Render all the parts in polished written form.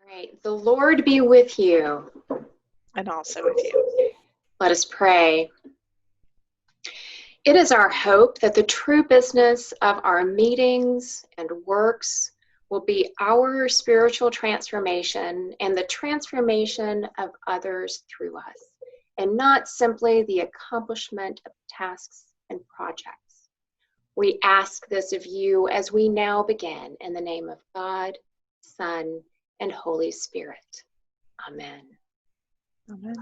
Great. The Lord be with you. And also with you. Let us pray. It is our hope that the true business of our meetings and works will be our spiritual transformation and the transformation of others through us, and not simply the accomplishment of tasks and projects. We ask this of you as we now begin in the name of God, Son, and Holy Spirit. Amen. Amen.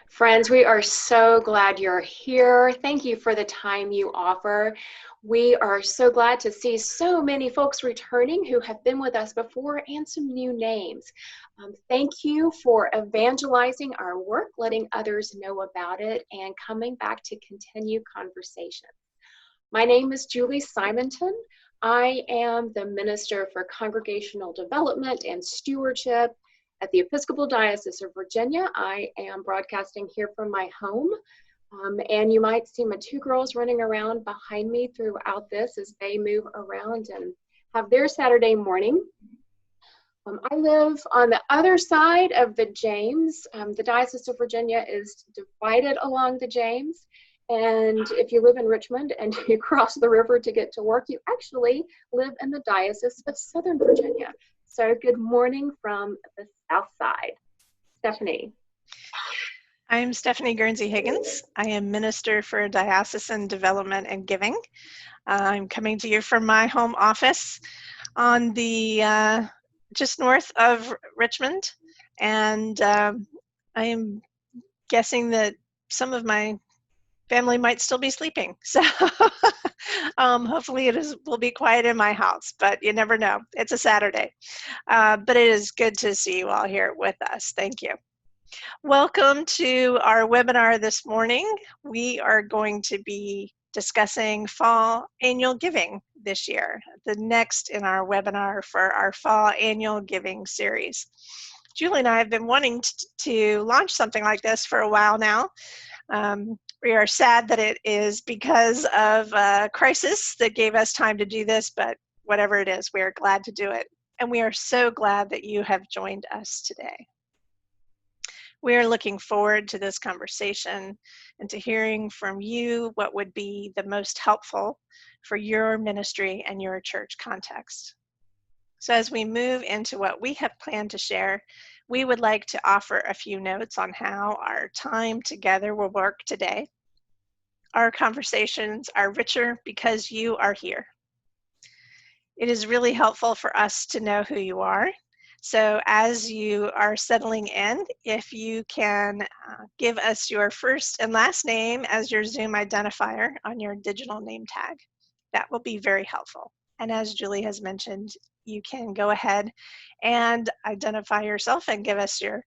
Friends, we are so glad you're here. Thank you for the time you offer. We are so glad to see so many folks returning who have been with us before and some new names. Thank you for evangelizing our work, letting others know about it, and coming back to continue conversation. My name is Julie Simonton. I am the Minister for Congregational Development and Stewardship at the Episcopal Diocese of Virginia. I am broadcasting here from my home, and you might see my two girls running around behind me throughout this as they move around and have their Saturday morning. I live on the other side of the James. The Diocese of Virginia is divided along the James, and if you live in Richmond and you cross the river to get to work, you actually live in the Diocese of Southern Virginia. So good morning from the south side. Stephanie. I'm Stephanie Gurnsey Higgins. I am Minister for Diocesan Development and Giving. I'm coming to you from my home office on the just north of Richmond, and I am guessing that some of my family might still be sleeping, so hopefully will be quiet in my house, but you never know. It's a Saturday, but it is good to see you all here with us. Thank you. Welcome to our webinar this morning. We are going to be discussing fall annual giving this year, the next in our webinar for our fall annual giving series. Julie and I have been wanting to launch something like this for a while now. We are sad that it is because of a crisis that gave us time to do this, but whatever it is, we are glad to do it. And we are so glad that you have joined us today. We are looking forward to this conversation and to hearing from you what would be the most helpful for your ministry and your church context. So as we move into what we have planned to share, we would like to offer a few notes on how our time together will work today. Our conversations are richer because you are here. It is really helpful for us to know who you are. So as you are settling in, if you can give us your first and last name as your Zoom identifier on your digital name tag, that will be very helpful. And as Julie has mentioned, you can go ahead and identify yourself and give us your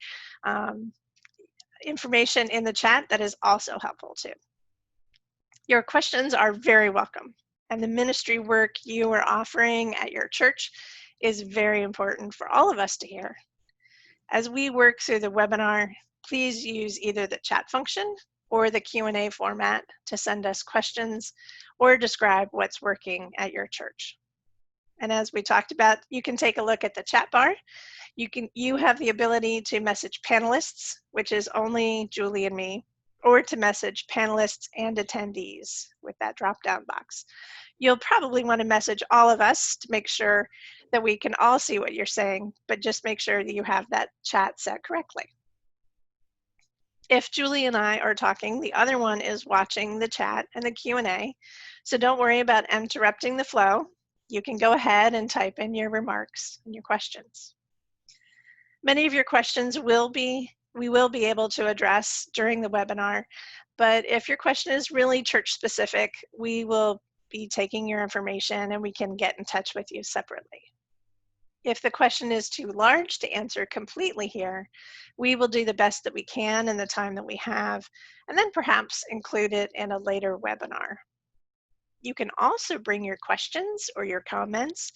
information in the chat. That is also helpful too. Your questions are very welcome, and the ministry work you are offering at your church is very important for all of us to hear. As we work through the webinar, please use either the chat function or the Q&A format to send us questions or describe what's working at your church. And as we talked about, you can take a look at the chat bar. You have the ability to message panelists, which is only Julie and me, or to message panelists and attendees with that drop-down box. You'll probably want to message all of us to make sure that we can all see what you're saying, but just make sure that you have that chat set correctly. If Julie and I are talking, the other one is watching the chat and the Q&A, so don't worry about interrupting the flow. You can go ahead and type in your remarks and your questions. Many of your questions we will be able to address during the webinar, but if your question is really church specific, we will be taking your information and we can get in touch with you separately. If the question is too large to answer completely here, we will do the best that we can in the time that we have, and then perhaps include it in a later webinar. You can also bring your questions or your comments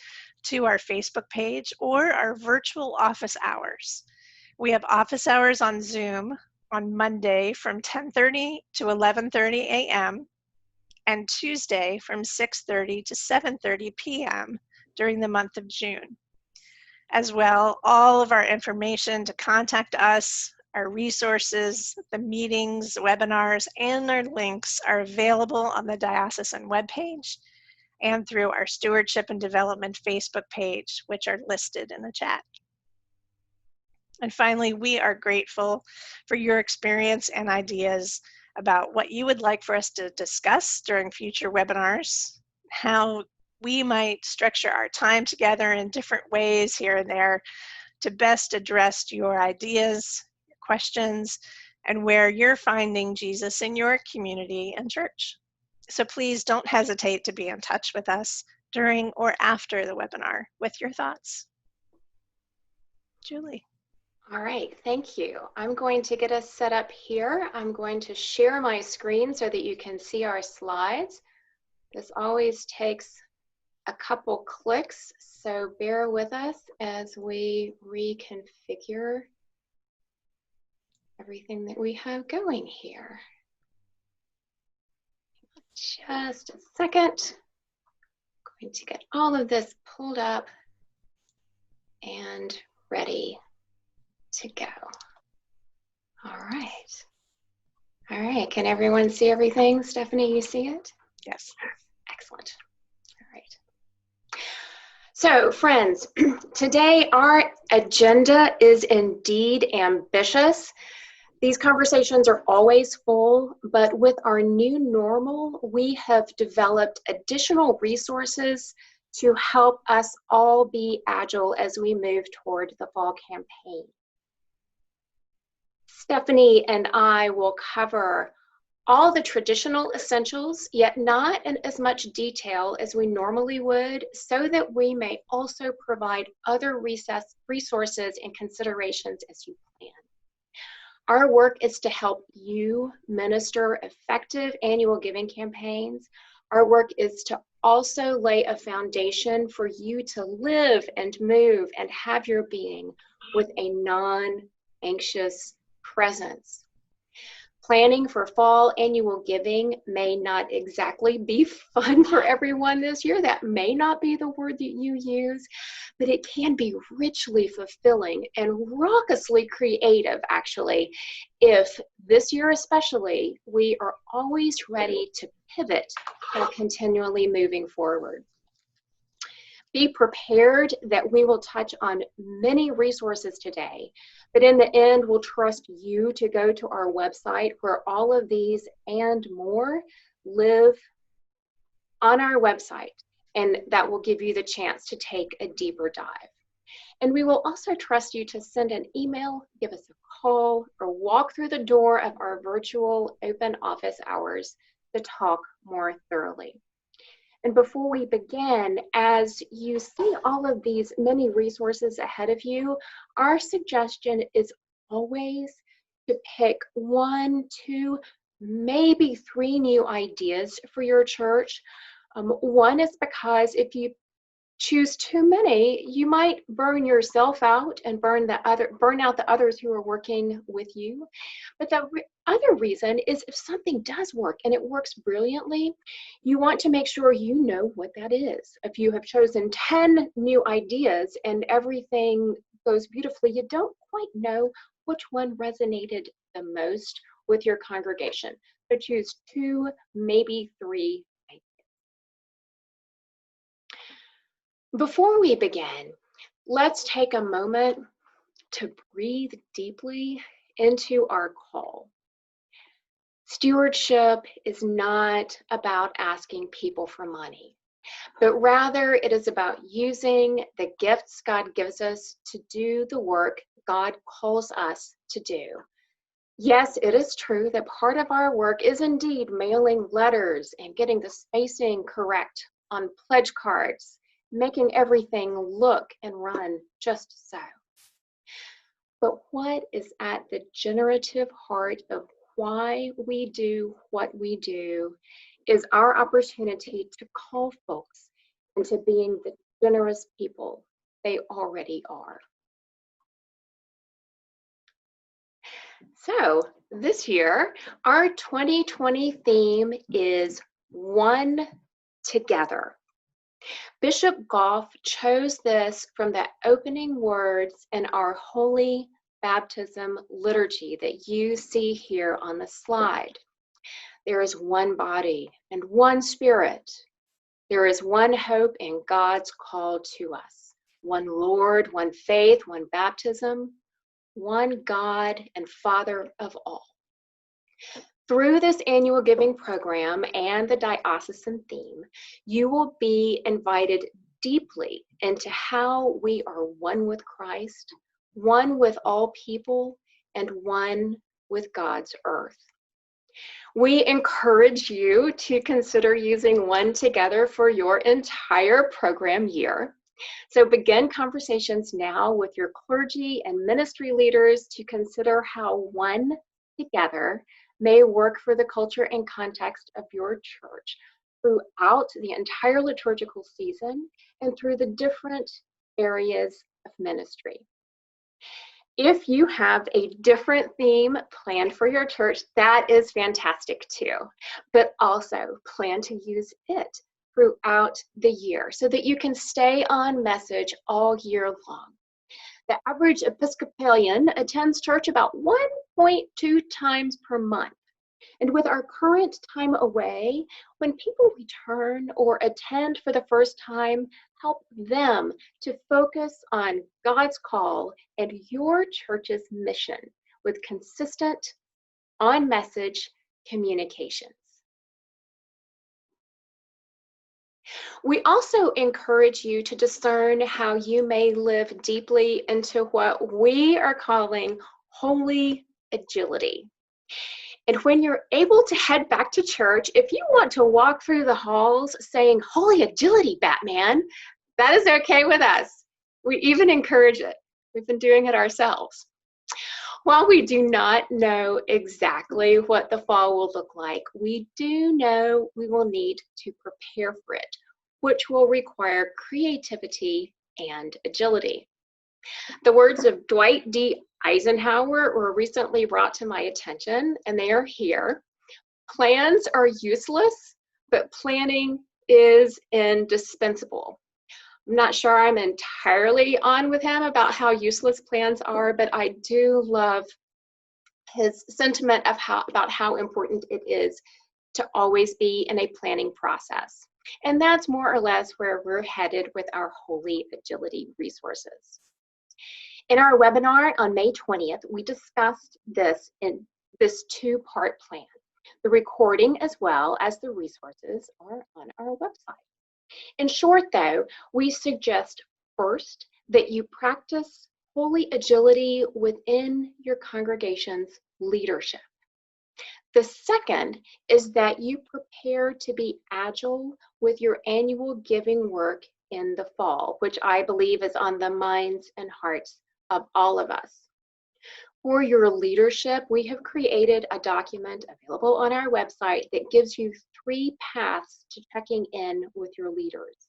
to our Facebook page or our virtual office hours. We have office hours on Zoom on Monday from 10:30 to 11:30 a.m. and Tuesday from 6:30 to 7:30 p.m. during the month of June. as well. All of our information to contact us, our resources, the meetings, webinars, and our links are available on the Diocesan webpage and through our Stewardship and Development Facebook page, which are listed in the chat. And finally, we are grateful for your experience and ideas about what you would like for us to discuss during future webinars, how we might structure our time together in different ways here and there to best address your ideas, your questions, and where you're finding Jesus in your community and church. So please don't hesitate to be in touch with us during or after the webinar with your thoughts. Julie. All right, thank you. I'm going to get us set up here. I'm going to share my screen so that you can see our slides. This always takes a couple clicks, so bear with us as we reconfigure everything that we have going here. Just a second. I'm going to get all of this pulled up and ready to go. All right. All right, can everyone see everything? Stephanie, you see it? Yes. Excellent. All right. So, friends, today our agenda is indeed ambitious. These conversations are always full, but with our new normal, we have developed additional resources to help us all be agile as we move toward the fall campaign. Stephanie and I will cover all the traditional essentials, yet not in as much detail as we normally would, so that we may also provide other resources and considerations as you plan. Our work is to help you minister effective annual giving campaigns. Our work is to also lay a foundation for you to live and move and have your being with a non-anxious presence. Planning for fall annual giving may not exactly be fun for everyone this year. That may not be the word that you use, but it can be richly fulfilling and raucously creative, actually, if this year especially, we are always ready to pivot and continually moving forward. Be prepared that we will touch on many resources today, but in the end, we'll trust you to go to our website where all of these and more live on our website, and that will give you the chance to take a deeper dive. And we will also trust you to send an email, give us a call, or walk through the door of our virtual open office hours to talk more thoroughly. And before we begin, as you see all of these many resources ahead of you, our suggestion is always to pick 1, 2, maybe 3 new ideas for your church. One is because if you choose too many, you might burn yourself out and burn out the others who are working with you. But the other reason is if something does work and it works brilliantly, you want to make sure you know what that is. If you have chosen 10 new ideas and everything goes beautifully, you don't quite know which one resonated the most with your congregation. So choose 2, maybe 3 ideas. Before we begin, let's take a moment to breathe deeply into our call. Stewardship is not about asking people for money, but rather it is about using the gifts God gives us to do the work God calls us to do. Yes, it is true that part of our work is indeed mailing letters and getting the spacing correct on pledge cards, making everything look and run just so. But what is at the generative heart of why we do what we do is our opportunity to call folks into being the generous people they already are. So this year, our 2020 theme is One Together. Bishop Goff chose this from the opening words in our holy baptism liturgy that you see here on the slide. There is one body and one spirit. There is one hope in God's call to us. One Lord, one faith, one baptism, one God and Father of all. Through this annual giving program and the diocesan theme, you will be invited deeply into how we are one with Christ, one with all people, and one with God's earth. We encourage you to consider using One Together for your entire program year. So begin conversations now with your clergy and ministry leaders to consider how One Together may work for the culture and context of your church throughout the entire liturgical season and through the different areas of ministry. If you have a different theme planned for your church, that is fantastic too. But also plan to use it throughout the year so that you can stay on message all year long. The average Episcopalian attends church about 1.2 times per month. And with our current time away, when people return or attend for the first time, help them to focus on God's call and your church's mission with consistent, on-message communications. We also encourage you to discern how you may live deeply into what we are calling holy agility. And when you're able to head back to church, if you want to walk through the halls saying, "Holy agility, Batman," that is okay with us. We even encourage it. We've been doing it ourselves. While we do not know exactly what the fall will look like, we do know we will need to prepare for it, which will require creativity and agility. The words of Dwight D. Eisenhower were recently brought to my attention, and they are here. Plans are useless, but planning is indispensable. I'm not sure I'm entirely on with him about how useless plans are, but I do love his sentiment of about how important it is to always be in a planning process. And that's more or less where we're headed with our Holy Agility resources. In our webinar on May 20th, we discussed this in this two-part plan. The recording as well as the resources are on our website. In short, though, we suggest first that you practice holy agility within your congregation's leadership. The second is that you prepare to be agile with your annual giving work in the fall, which I believe is on the minds and hearts of all of us. For your leadership, we have created a document available on our website that gives you 3 paths to checking in with your leaders.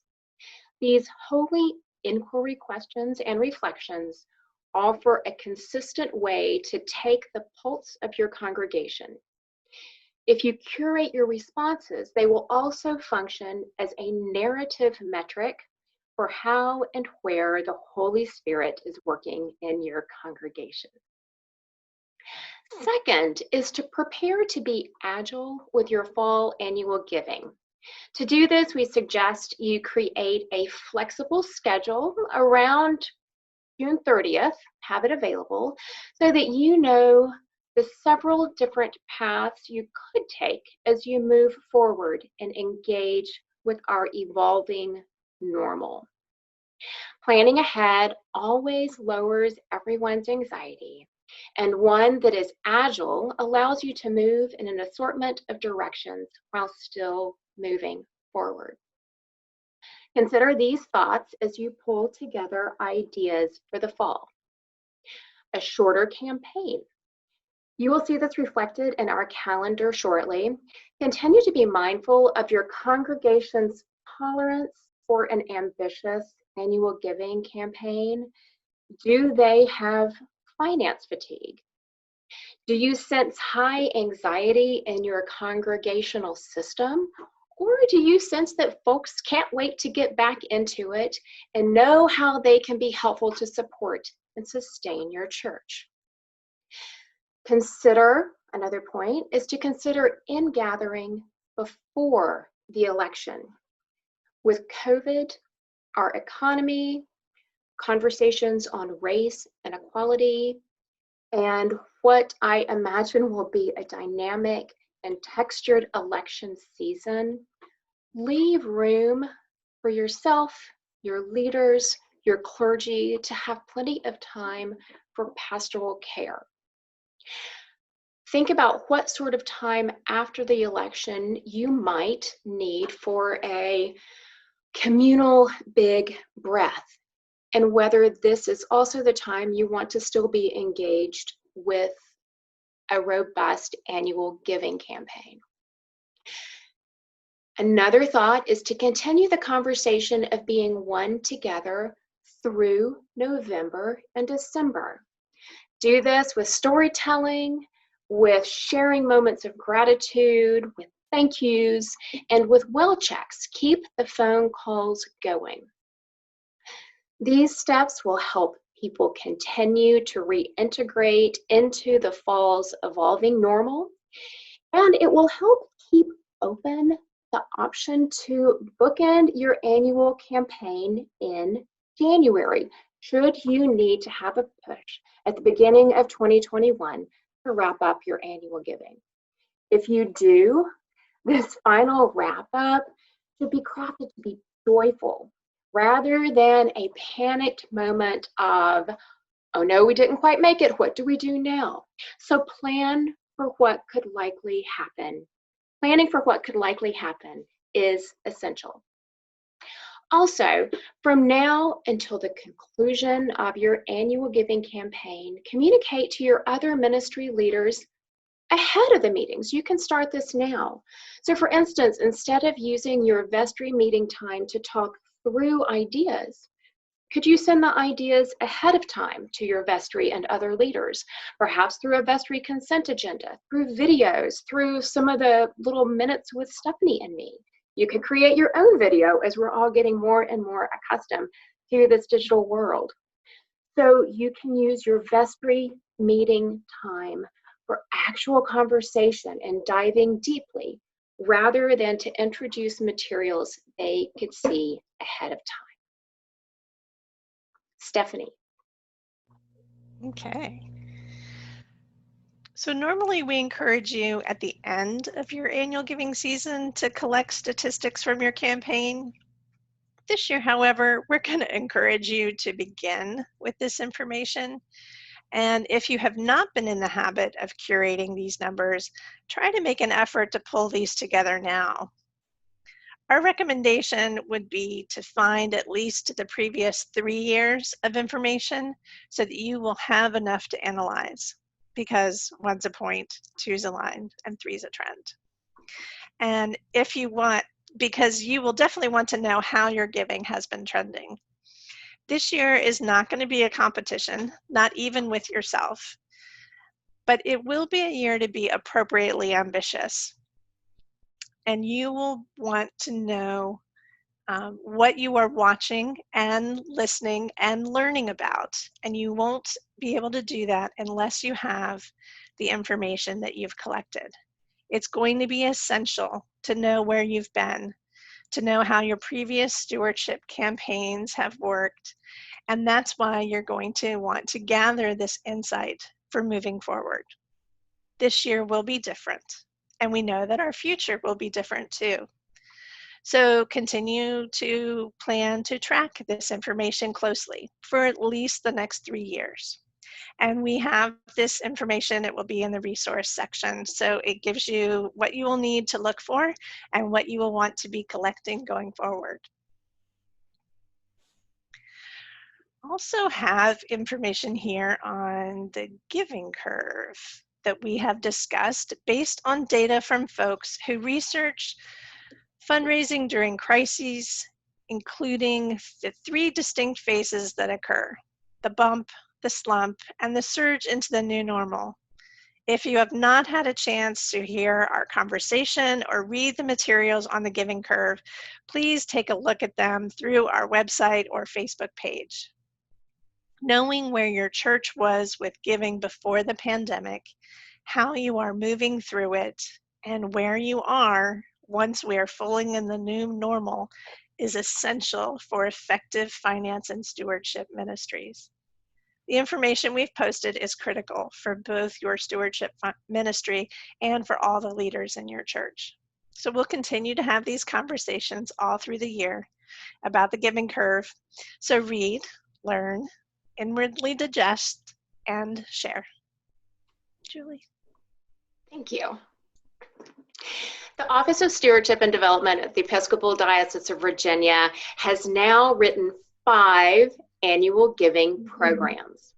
These holy inquiry questions and reflections offer a consistent way to take the pulse of your congregation. If you curate your responses, they will also function as a narrative metric for how and where the Holy Spirit is working in your congregation. Second is to prepare to be agile with your fall annual giving. To do this, we suggest you create a flexible schedule around June 30th, have it available, so that you know the several different paths you could take as you move forward and engage with our evolving normal. Planning ahead always lowers everyone's anxiety, and one that is agile allows you to move in an assortment of directions while still moving forward. Consider these thoughts as you pull together ideas for the fall. A shorter campaign. You will see this reflected in our calendar shortly. Continue to be mindful of your congregation's tolerance for an ambitious annual giving campaign. Do they have finance fatigue? Do you sense high anxiety in your congregational system? Or do you sense that folks can't wait to get back into it and know how they can be helpful to support and sustain your church? Another point is to consider in-gathering before the election. With COVID, our economy, conversations on race and equality, and what I imagine will be a dynamic and textured election season, leave room for yourself, your leaders, your clergy to have plenty of time for pastoral care. Think about what sort of time after the election you might need for a communal big breath, and whether this is also the time you want to still be engaged with a robust annual giving campaign. Another thought is to continue the conversation of being one together through November and December. Do this with storytelling, with sharing moments of gratitude, with thank yous, and with well checks. Keep the phone calls going. These steps will help people continue to reintegrate into the fall's evolving normal, and it will help keep open the option to bookend your annual campaign in January, should you need to have a push at the beginning of 2021 to wrap up your annual giving. If you do, this final wrap up should be crafted to be joyful rather than a panicked moment of, oh no, we didn't quite make it, what do we do now? So plan for what could likely happen. Planning for what could likely happen is essential. Also, from now until the conclusion of your annual giving campaign, communicate to your other ministry leaders ahead of the meetings. You can start this now. So for instance, instead of using your vestry meeting time to talk through ideas, could you send the ideas ahead of time to your vestry and other leaders, perhaps through a vestry consent agenda, through videos, through some of the little minutes with Stephanie and me? You can create your own video as we're all getting more and more accustomed to this digital world. So you can use your vestry meeting time for actual conversation and diving deeply rather than to introduce materials they could see ahead of time. Stephanie. Okay. So normally we encourage you at the end of your annual giving season to collect statistics from your campaign. This year, however, we're going to encourage you to begin with this information. And if you have not been in the habit of curating these numbers, try to make an effort to pull these together now. Our recommendation would be to find at least the previous 3 years of information so that you will have enough to analyze, because 1's a point, 2's a line, and 3's a trend. And if you want, because you will definitely want to know how your giving has been trending. This year is not going to be a competition, not even with yourself, but it will be a year to be appropriately ambitious. And you will want to know what you are watching and listening and learning about. And you won't be able to do that unless you have the information that you've collected. It's going to be essential to know where you've been, to know how your previous stewardship campaigns have worked. And that's why you're going to want to gather this insight for moving forward. This year will be different, and we know that our future will be different too. So continue to plan to track this information closely for at least the next 3 years. And we have this information, it will be in the resource section. So it gives you what you will need to look for and what you will want to be collecting going forward. Also have information here on the giving curve that we have discussed based on data from folks who research fundraising during crises, including the 3 distinct phases that occur: the bump, the slump, and the surge into the new normal. If you have not had a chance to hear our conversation or read the materials on the giving curve, please take a look at them through our website or Facebook page. Knowing where your church was with giving before the pandemic, how you are moving through it, and where you are once we are fully in the new normal is essential for effective finance and stewardship ministries. The information we've posted is critical for both your stewardship ministry and for all the leaders in your church. So we'll continue to have these conversations all through the year about the giving curve. So read, learn, inwardly digest, and share. Julie. Thank you. The Office of Stewardship and Development at the Episcopal Diocese of Virginia has now written 5 annual giving programs.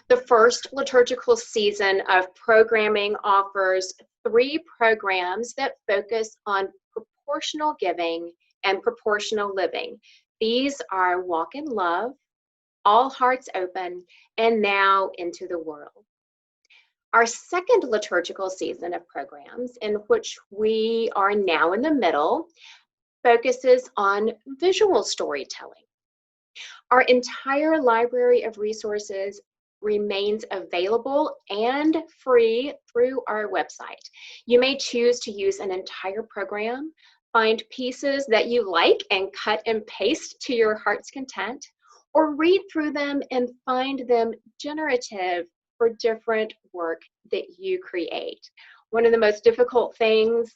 The first liturgical season of programming offers 3 programs that focus on proportional giving and proportional living. These are Walk in Love, All Hearts Open, and Now Into the World. Our second liturgical season of programs, in which we are now in the middle, focuses on visual storytelling. Our entire library of resources remains available and free through our website. You may choose to use an entire program, find pieces that you like and cut and paste to your heart's content, or read through them and find them generative for different work that you create. One of the most difficult things,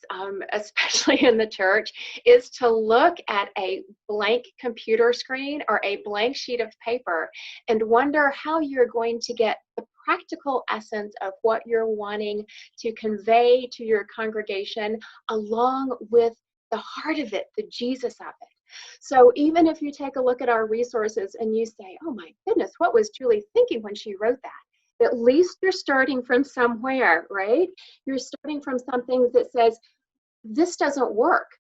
especially in the church, is to look at a blank computer screen or a blank sheet of paper and wonder how you're going to get the practical essence of what you're wanting to convey to your congregation, along with the heart of it, the Jesus of it. So even if you take a look at our resources and you say, oh my goodness, what was Julie thinking when she wrote that? At least you're starting from somewhere, right? You're starting from something that says, this doesn't work.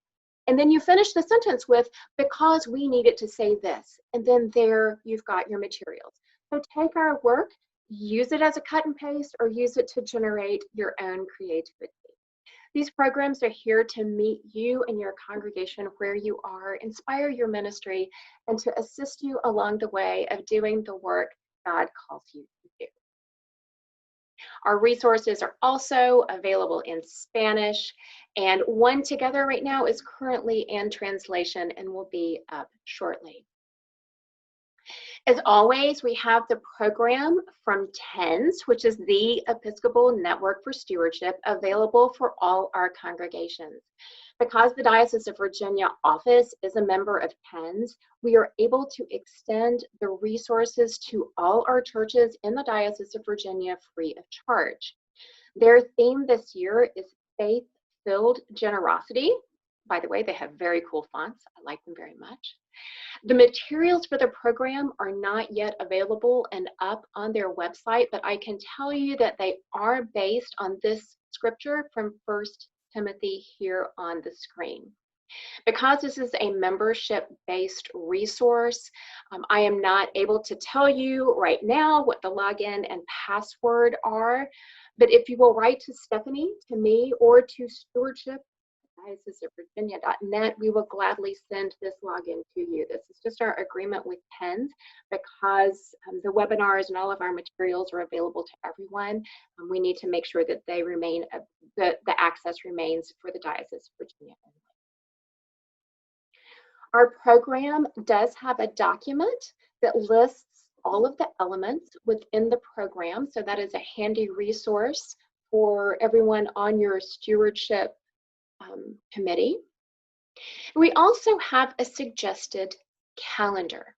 And then you finish the sentence with, because we needed to say this. And then there you've got your materials. So take our work, use it as a cut and paste, or use it to generate your own creativity. These programs are here to meet you and your congregation where you are, inspire your ministry, and to assist you along the way of doing the work God calls you to do. Our resources are also available in Spanish, and one together right now is currently in translation and will be up shortly. As always, we have the program from TENS, which is the Episcopal Network for Stewardship, available for all our congregations. Because the Diocese of Virginia office is a member of TENS, we are able to extend the resources to all our churches in the Diocese of Virginia free of charge. Their theme this year is Faith-Filled Generosity. By the way, they have very cool fonts. I like them very much. The materials for the program are not yet available and up on their website, but I can tell you that they are based on this scripture from 1 Timothy here on the screen. Because this is a membership-based resource, I am not able to tell you right now what the login and password are, but if you will write to Stephanie, to me, or to stewardship@dioceseofvirginia.net, we will gladly send this login to you. This is just our agreement with TENS, because the webinars and all of our materials are available to everyone. We need to make sure that they remain, the access remains for the Diocese of Virginia only. Our program does have a document that lists all of the elements within the program, so that is a handy resource for everyone on your stewardship committee. We also have a suggested calendar.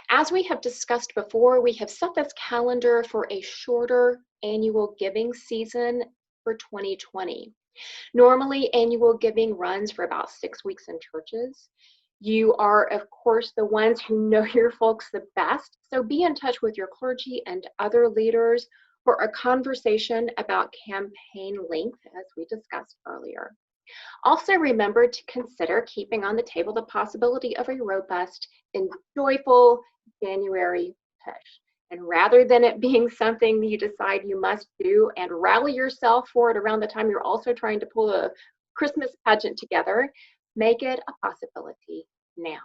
As we have discussed before, we have set this calendar for a shorter annual giving season for 2020. Normally, annual giving runs for about 6 weeks in churches. You are, of course, the ones who know your folks the best, so be in touch with your clergy and other leaders for a conversation about campaign length, as we discussed earlier. Also remember to consider keeping on the table the possibility of a robust and joyful January push. And rather than it being something you decide you must do and rally yourself for it around the time you're also trying to pull a Christmas pageant together, make it a possibility now.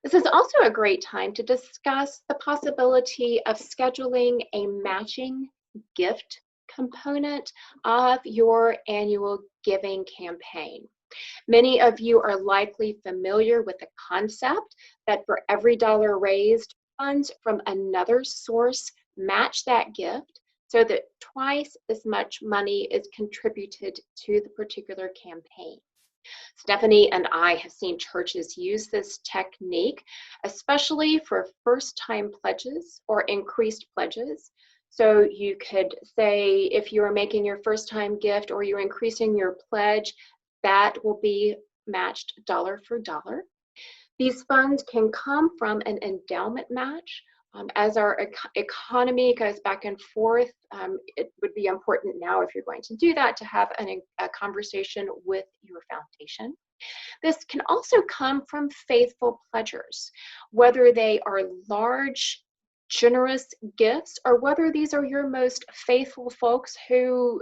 This is also a great time to discuss the possibility of scheduling a matching gift component of your annual giving campaign. Many of you are likely familiar with the concept that for every dollar raised, funds from another source match that gift so that twice as much money is contributed to the particular campaign. Stephanie and I have seen churches use this technique, especially for first-time pledges or increased pledges. So you could say if you are making your first-time gift or you're increasing your pledge, that will be matched dollar for dollar. These funds can come from an endowment match. As our economy goes back and forth, it would be important now, if you're going to do that, to have a conversation with your foundation. This can also come from faithful pledgers, whether they are large, generous gifts, or whether these are your most faithful folks who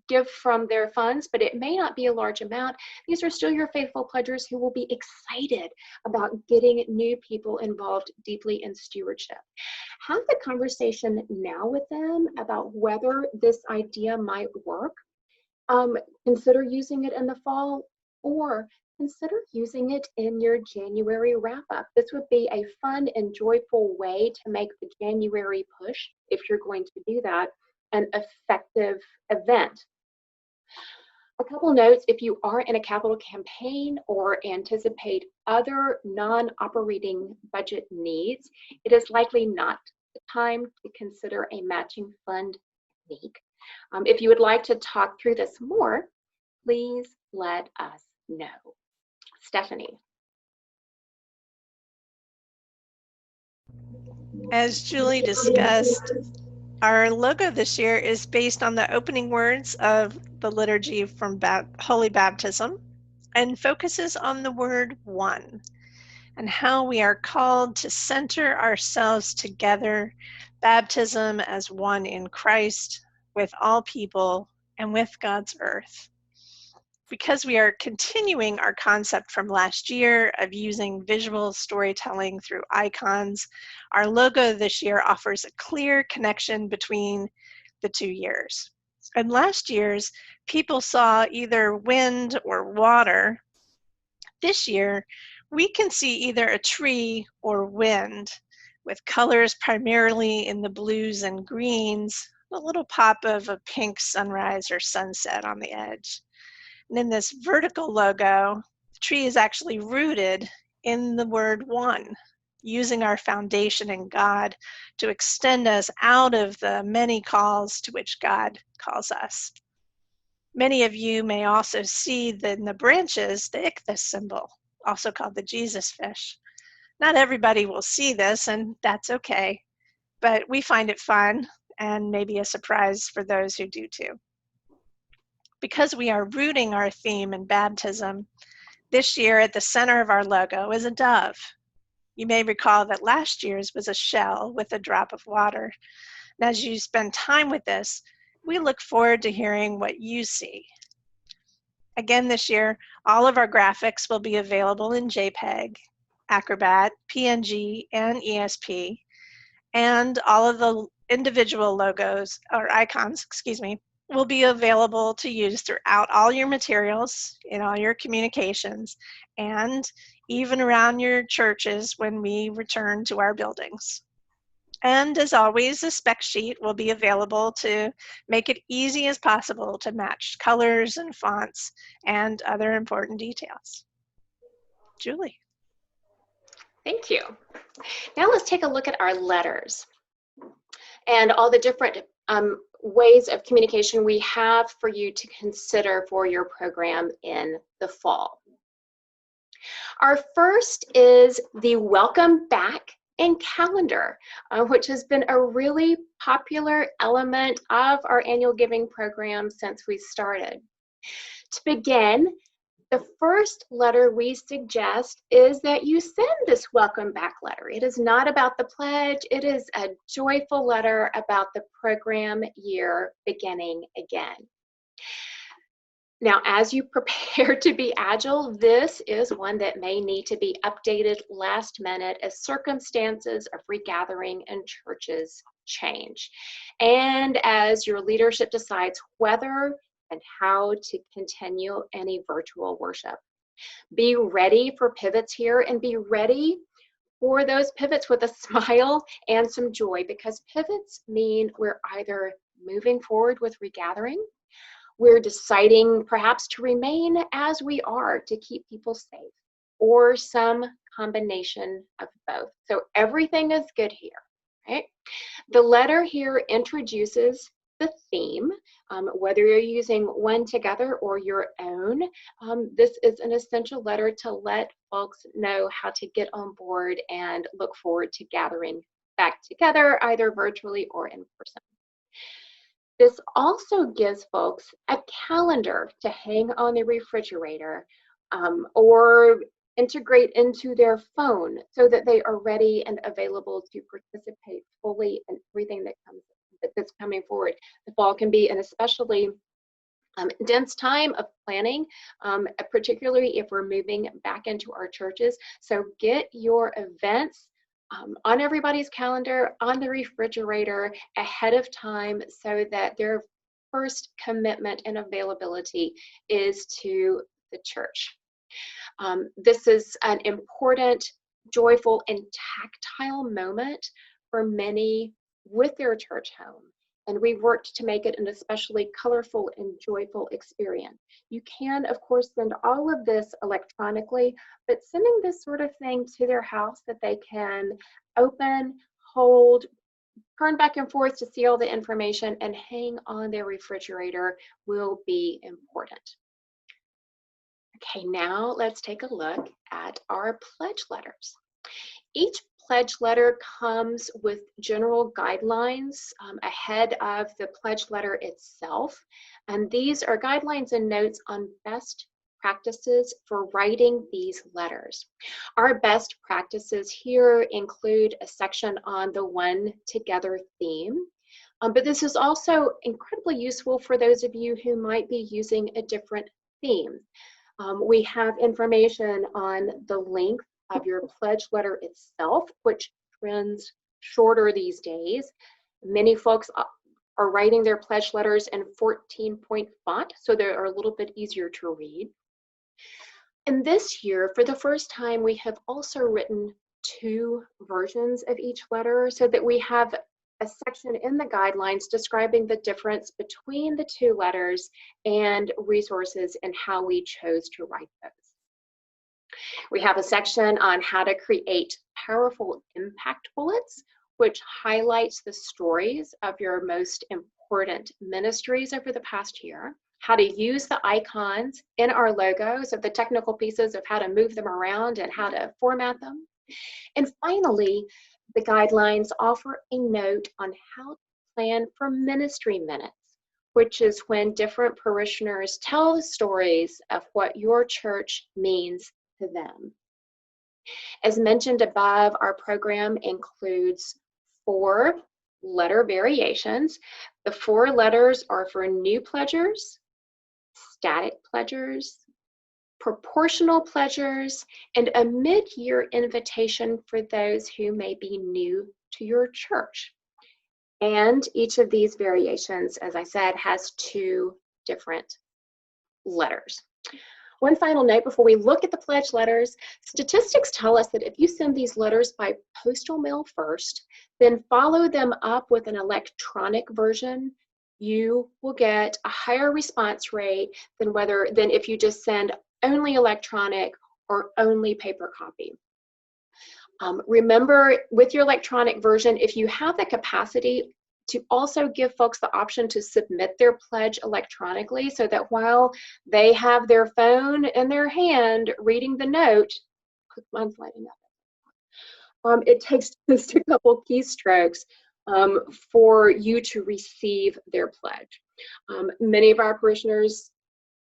give from their funds, but it may not be a large amount. These are still your faithful pledgers who will be excited about getting new people involved deeply in stewardship. Have the conversation now with them about whether this idea might work. Consider using it in the fall, or consider using it in your January wrap-up. This would be a fun and joyful way to make the January push, if you're going to do that, an effective event. A couple notes: if you are in a capital campaign or anticipate other non-operating budget needs, it is likely not the time to consider a matching fund technique. If you would like to talk through this more, please let us know. Stephanie. As Julie discussed, our logo this year is based on the opening words of the liturgy from Holy Baptism and focuses on the word one and how we are called to center ourselves together, baptism as one in Christ, with all people and with God's earth. Because we are continuing our concept from last year of using visual storytelling through icons, our logo this year offers a clear connection between the 2 years. In last year's, people saw either wind or water. This year, we can see either a tree or wind, with colors primarily in the blues and greens, a little pop of a pink sunrise or sunset on the edge. And in this vertical logo, the tree is actually rooted in the word one, using our foundation in God to extend us out of the many calls to which God calls us. Many of you may also see in the branches the ichthus symbol, also called the Jesus fish. Not everybody will see this, and that's okay, but we find it fun and maybe a surprise for those who do too. Because we are rooting our theme in baptism, this year at the center of our logo is a dove. You may recall that last year's was a shell with a drop of water. And as you spend time with this, we look forward to hearing what you see. Again this year, all of our graphics will be available in JPEG, Acrobat, PNG, and ESP, and all of the individual logos, or icons, will be available to use throughout all your materials, in all your communications, and even around your churches when we return to our buildings. And as always, a spec sheet will be available to make it easy as possible to match colors and fonts and other important details. Julie. Thank you. Now let's take a look at our letters and all the different ways of communication we have for you to consider for your program in the fall. Our first is the Welcome Back and calendar, which has been a really popular element of our annual giving program since we started. To begin, The first letter we suggest is that you send this welcome back letter. It is not about the pledge. It is a joyful letter about the program year beginning again. Now, as you prepare to be agile, this is one that may need to be updated last minute as circumstances of regathering and churches change, and as your leadership decides whether and how to continue any virtual worship. Be ready for pivots here, and be ready for those pivots with a smile and some joy, because pivots mean we're either moving forward with regathering, we're deciding perhaps to remain as we are to keep people safe, or some combination of both. So everything is good here, right? The letter here introduces the theme, whether you're using One Together or your own. This is an essential letter to let folks know how to get on board and look forward to gathering back together, either virtually or in person. This also gives folks a calendar to hang on the refrigerator or integrate into their phone so that they are ready and available to participate fully in everything that's coming forward. The fall can be an especially dense time of planning, particularly if we're moving back into our churches. So get your events on everybody's calendar, on the refrigerator ahead of time, so that their first commitment and availability is to the church. This is an important, joyful, and tactile moment for many with their church home. And we worked to make it an especially colorful and joyful experience. You can, of course, send all of this electronically, but sending this sort of thing to their house that they can open, hold, turn back and forth to see all the information, and hang on their refrigerator will be important. Okay, now let's take a look at our pledge letters. Each pledge letter comes with general guidelines ahead of the pledge letter itself. And these are guidelines and notes on best practices for writing these letters. Our best practices here include a section on the One Together theme. But this is also incredibly useful for those of you who might be using a different theme. We have information on the length of your pledge letter itself, which trends shorter these days. Many folks are writing their pledge letters in 14-point font, so they are a little bit easier to read. And this year, for the first time, we have also written 2 versions of each letter, so that we have a section in the guidelines describing the difference between the 2 letters and resources and how we chose to write those. We have a section on how to create powerful impact bullets, which highlights the stories of your most important ministries over the past year, how to use the icons in our logos of the technical pieces of how to move them around and how to format them. And finally, the guidelines offer a note on how to plan for ministry minutes, which is when different parishioners tell the stories of what your church means to them. As mentioned above, our program includes 4 letter variations. The 4 letters are for new pledgers, static pledgers, proportional pledgers, and a mid-year invitation for those who may be new to your church. And each of these variations, as I said, has 2 different letters. One final note before we look at the pledge letters: statistics tell us that if you send these letters by postal mail first, then follow them up with an electronic version, you will get a higher response rate than if you just send only electronic or only paper copy. Remember, with your electronic version, if you have the capacity to also give folks the option to submit their pledge electronically, so that while they have their phone in their hand reading the note, mine's lighting up. It takes just a couple keystrokes for you to receive their pledge. Many of our parishioners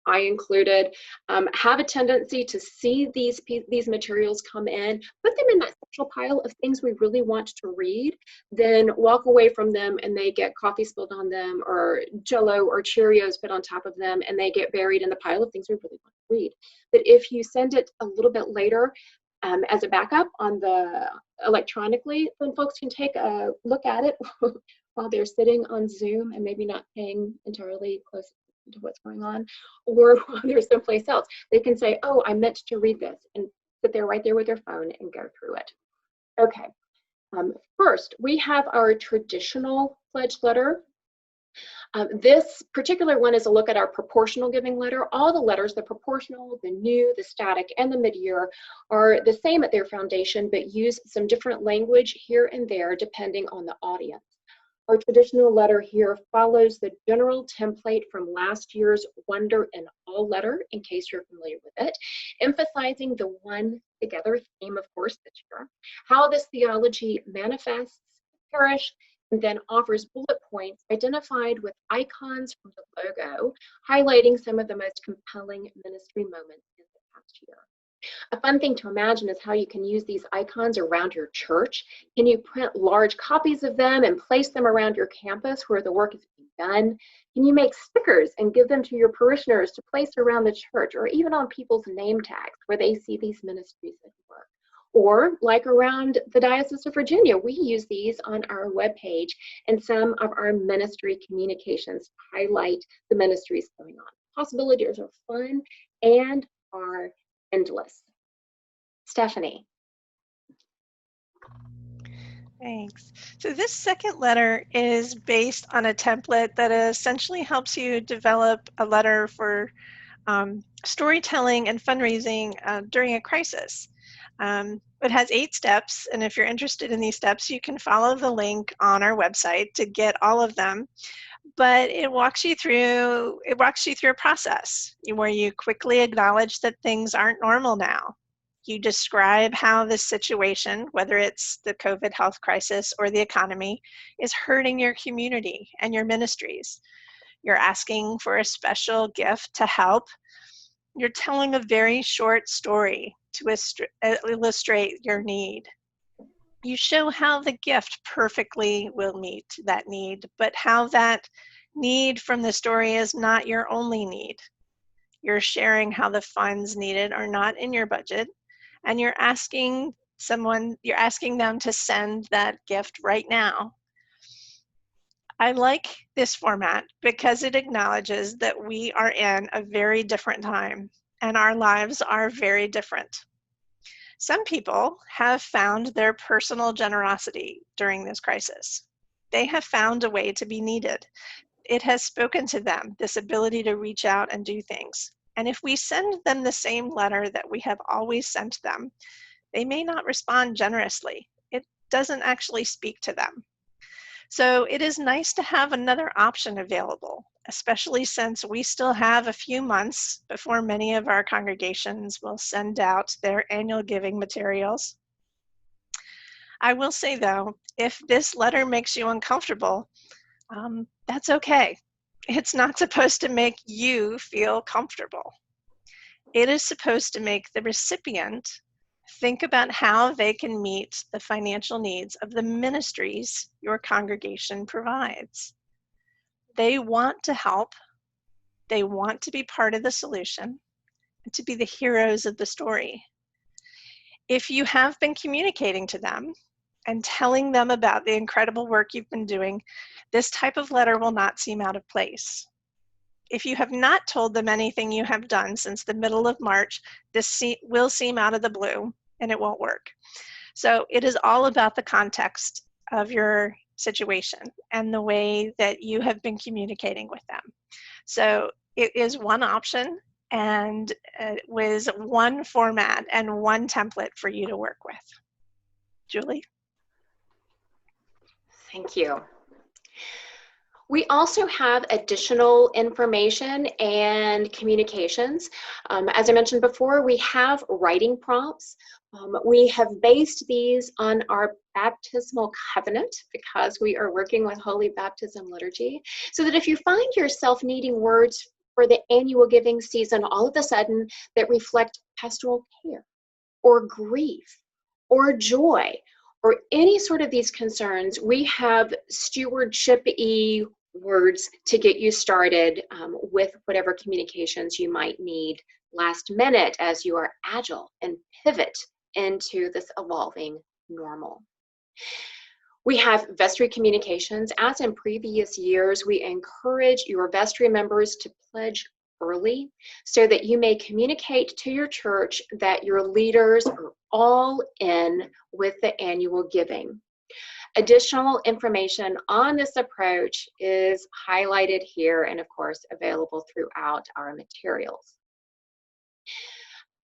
I included, have a tendency to see these materials come in, put them in that special pile of things we really want to read, then walk away from them and they get coffee spilled on them, or Jell-O or Cheerios put on top of them, and they get buried in the pile of things we really want to read. But if you send it a little bit later, as a backup on the electronically, then folks can take a look at it while they're sitting on Zoom and maybe not paying entirely close to what's going on, or while they're someplace else. They can say, oh, I meant to read this, and sit there right there with their phone and go through it. Okay, first, we have our traditional pledge letter. This particular one is a look at our proportional giving letter. All the letters, the proportional, the new, the static, and the mid-year, are the same at their foundation, but use some different language here and there depending on the audience. Our traditional letter here follows the general template from last year's Wonder in All letter, in case you're familiar with it, emphasizing the one together theme, of course, this year, how this theology manifests the parish, and then offers bullet points identified with icons from the logo, highlighting some of the most compelling ministry moments in the past year. A fun thing to imagine is how you can use these icons around your church. Can you print large copies of them and place them around your campus where the work is being done? Can you make stickers and give them to your parishioners to place around the church, or even on people's name tags where they see these ministries at work? Or like around the Diocese of Virginia, we use these on our webpage and some of our ministry communications to highlight the ministries going on. Possibilities are fun and are endless. Stephanie. Thanks. So this second letter is based on a template that essentially helps you develop a letter for storytelling and fundraising during a crisis. It has 8 steps, and if you're interested in these steps, you can follow the link on our website to get all of them. But it walks you through a process where you quickly acknowledge that things aren't normal now. You describe how this situation, whether it's the COVID health crisis or the economy, is hurting your community and your ministries. You're asking for a special gift to help. You're telling a very short story to illustrate your need. You show how the gift perfectly will meet that need, but how that need from the story is not your only need. You're sharing how the funds needed are not in your budget, and you're asking them to send that gift right now. I like this format because it acknowledges that we are in a very different time and our lives are very different. Some people have found their personal generosity during this crisis. They have found a way to be needed. It has spoken to them, this ability to reach out and do things. And if we send them the same letter that we have always sent them, they may not respond generously. It doesn't actually speak to them. So it is nice to have another option available, especially since we still have a few months before many of our congregations will send out their annual giving materials. I will say though, if this letter makes you uncomfortable, that's okay. It's not supposed to make you feel comfortable. It is supposed to make the recipient think about how they can meet the financial needs of the ministries your congregation provides. They want to help. They want to be part of the solution and to be the heroes of the story. If you have been communicating to them and telling them about the incredible work you've been doing, this type of letter will not seem out of place. If you have not told them anything you have done since the middle of March, this will seem out of the blue and it won't work. So it is all about the context of your situation and the way that you have been communicating with them. So it is one option, and it was one format and one template for you to work with. Julie? Thank you. We also have additional information and communications. As I mentioned before, we have writing prompts. We have based these on our baptismal covenant because we are working with Holy Baptism liturgy, so that if you find yourself needing words for the annual giving season all of a sudden that reflect pastoral care or grief or joy or any sort of these concerns, we have stewardship-y words to get you started with whatever communications you might need last minute as you are agile and pivot into this evolving normal. We have vestry communications. As in previous years, we encourage your vestry members to pledge early so that you may communicate to your church that your leaders are all in with the annual giving. Additional information on this approach is highlighted here and, of course, available throughout our materials.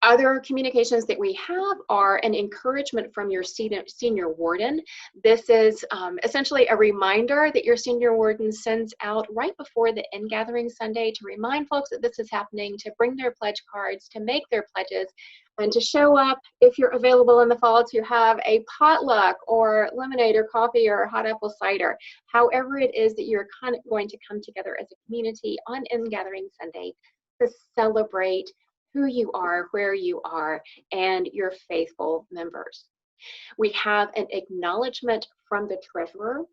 Other communications that we have are an encouragement from your senior warden. This is essentially a reminder that your senior warden sends out right before the in-gathering Sunday to remind folks that this is happening, to bring their pledge cards, to make their pledges, and to show up if you're available in the fall to have a potluck or lemonade or coffee or hot apple cider. However it is that you're kind of going to come together as a community on in-gathering Sunday to celebrate who you are, where you are, and your faithful members. We have an acknowledgement from the treasurer.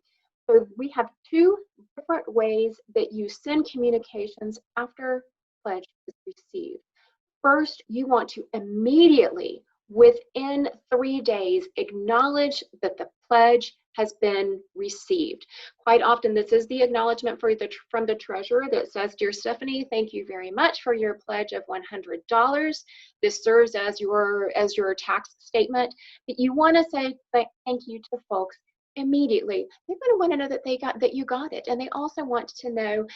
So we have two different ways that you send communications after pledge is received. First, you want to immediately, within 3 days, acknowledge that the pledge has been received. Quite often, this is the acknowledgement from the treasurer that says, "Dear Stephanie, thank you very much for your pledge of $100. This serves as your tax statement." But you want to say thank you to folks immediately. They're going to want to know that you got it, and they also want to know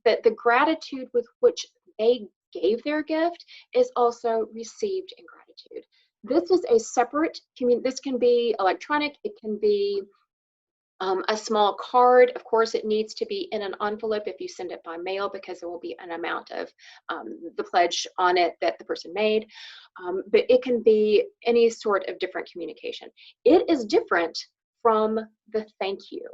that the gratitude with which they gave their gift is also received in gratitude. This is a separate this can be electronic, it can be a small card. Of course, it needs to be in an envelope if you send it by mail, because there will be an amount of the pledge on it that the person made. But it can be any sort of different communication. It is different from the thank you.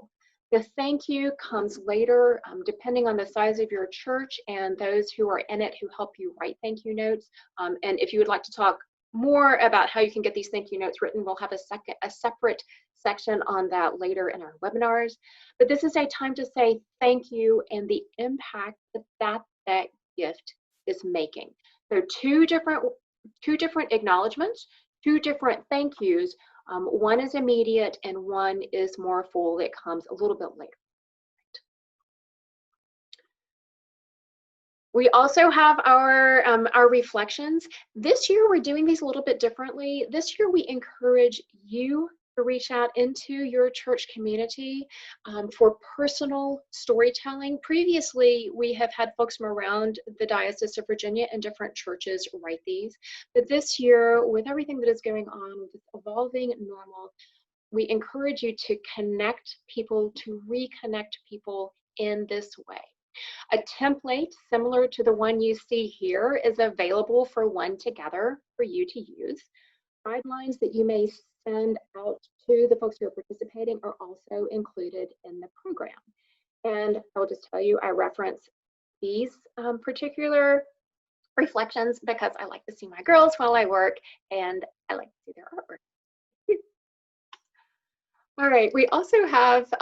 The thank you comes later, depending on the size of your church and those who are in it who help you write thank you notes. And if you would like to talk more about how you can get these thank you notes written, we'll have a separate section on that later in our webinars. But this is a time to say thank you and the impact that gift is making. So two different acknowledgments, two different thank yous. One is immediate and one is more full. It comes a little bit later. We also have our reflections. This year, we're doing these a little bit differently. This year, we encourage you to reach out into your church community for personal storytelling. Previously, we have had folks from around the Diocese of Virginia and different churches write these. But this year, with everything that is going on, with this evolving normal, we encourage you to connect people, to reconnect people in this way. A template similar to the one you see here is available for One Together for you to use. Guidelines that you may send out to the folks who are participating are also included in the program. And I'll just tell you, I reference these particular reflections because I like to see my girls while I work and I like to see their artwork. All right, we also have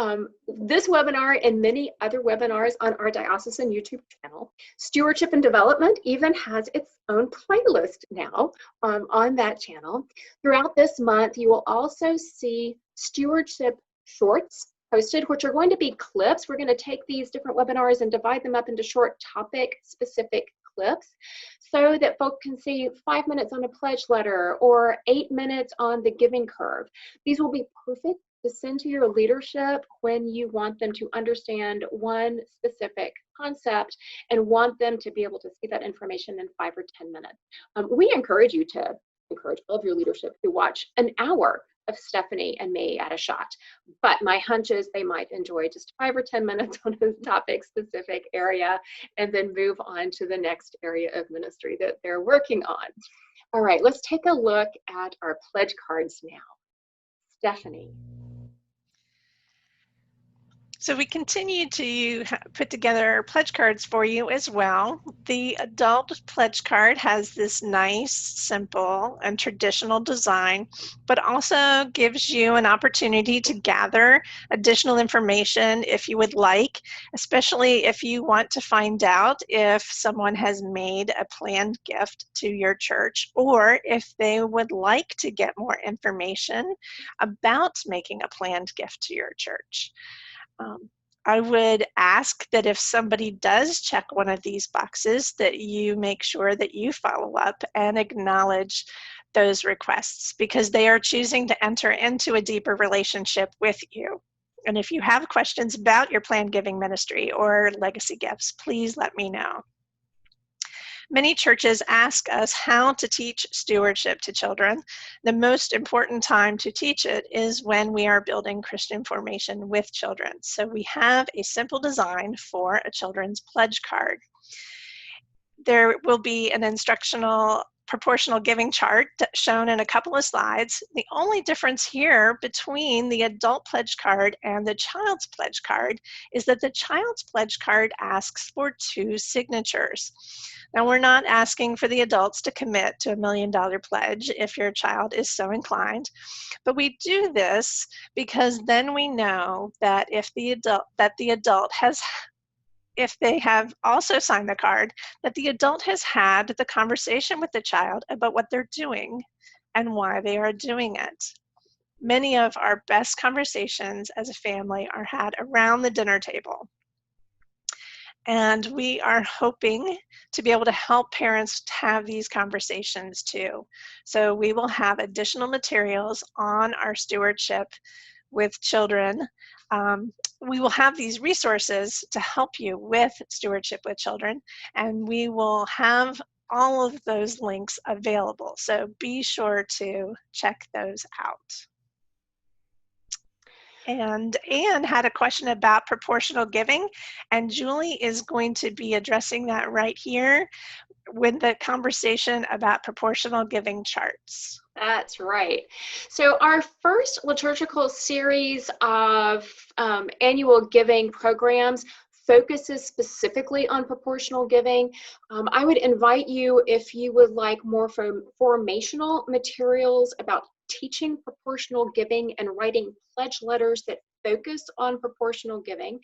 this webinar and many other webinars on our Diocesan YouTube channel. Stewardship and Development even has its own playlist now on that channel. Throughout this month, you will also see stewardship shorts posted, which are going to be clips. We're going to take these different webinars and divide them up into short topic-specific clips so that folks can see 5 minutes on a pledge letter or 8 minutes on the giving curve. These will be perfect to send to your leadership when you want them to understand one specific concept and want them to be able to see that information in 5 or 10 minutes. We encourage you to encourage all of your leadership to watch an hour of Stephanie and me at a shot. But my hunch is they might enjoy just 5 or 10 minutes on a topic specific area and then move on to the next area of ministry that they're working on. All right, let's take a look at our pledge cards now. Stephanie. So we continue to put together pledge cards for you as well. The adult pledge card has this nice, simple, and traditional design, but also gives you an opportunity to gather additional information if you would like, especially if you want to find out if someone has made a planned gift to your church, or if they would like to get more information about making a planned gift to your church. I would ask that if somebody does check one of these boxes, that you make sure that you follow up and acknowledge those requests, because they are choosing to enter into a deeper relationship with you. And if you have questions about your planned giving ministry or legacy gifts, please let me know. Many churches ask us how to teach stewardship to children. The most important time to teach it is when we are building Christian formation with children. So we have a simple design for a children's pledge card. There will be an instructional proportional giving chart shown in a couple of slides. The only difference here between the adult pledge card and the child's pledge card is that the child's pledge card asks for 2 signatures. Now, we're not asking for the adults to commit to $1 million pledge if your child is so inclined, but we do this because then we know that if they have also signed the card, that the adult has had the conversation with the child about what they're doing and why they are doing it. Many of our best conversations as a family are had around the dinner table. And we are hoping to be able to help parents have these conversations too. So we will have additional materials on our stewardship with children. We will have these resources to help you with stewardship with children, and we will have all of those links available. So be sure to check those out. And Anne had a question about proportional giving, and Julie is going to be addressing that right here with the conversation about proportional giving charts. That's right. So our first liturgical series of annual giving programs focuses specifically on proportional giving. I would invite you, if you would like more formational materials about teaching proportional giving and writing pledge letters that focus on proportional giving.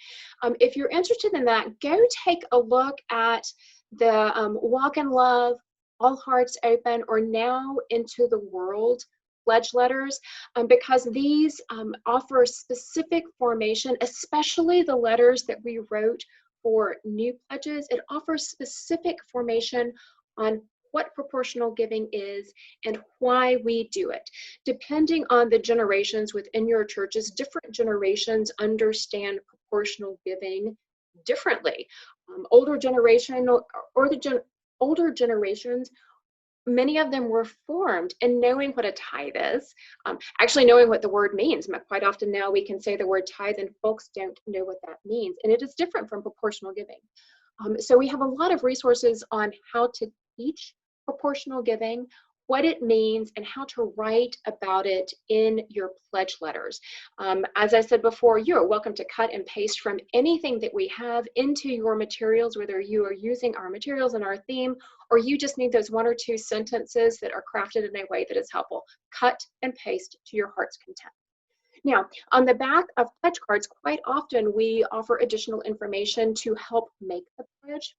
If you're interested in that, go take a look at the Walk in Love, All Hearts Open, or Now Into the World pledge letters, because these offer specific formation, especially the letters that we wrote for new pledges. It offers specific formation on what proportional giving is and why we do it. Depending on the generations within your churches, different generations understand proportional giving differently. Older generations, many of them were formed in knowing what a tithe is, actually knowing what the word means. Quite often now we can say the word tithe and folks don't know what that means, and it is different from proportional giving. So we have a lot of resources on how to teach proportional giving, what it means, and how to write about it in your pledge letters. As I said before, you are welcome to cut and paste from anything that we have into your materials, whether you are using our materials and our theme, or you just need those 1 or 2 sentences that are crafted in a way that is helpful. Cut and paste to your heart's content. Now, on the back of pledge cards, quite often we offer additional information to help make the pledge.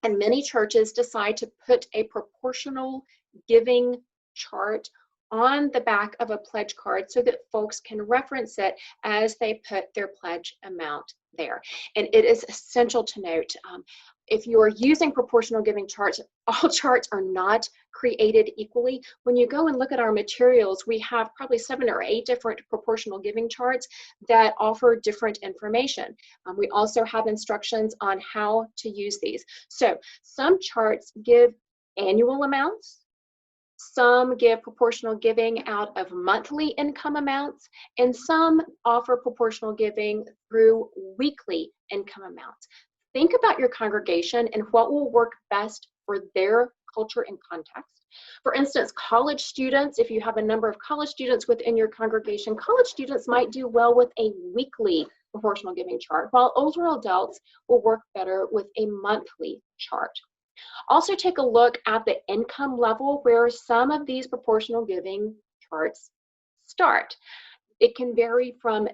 And many churches decide to put a proportional giving chart on the back of a pledge card so that folks can reference it as they put their pledge amount there. And it is essential to note, if you are using proportional giving charts, all charts are not created equally. When you go and look at our materials, we have probably 7 or 8 different proportional giving charts that offer different information. We also have instructions on how to use these. So some charts give annual amounts, some give proportional giving out of monthly income amounts, and some offer proportional giving through weekly income amounts. Think about your congregation and what will work best for their culture and context. For instance, college students, if you have a number of college students within your congregation, college students might do well with a weekly proportional giving chart, while older adults will work better with a monthly chart. Also take a look at the income level where some of these proportional giving charts start. It can vary from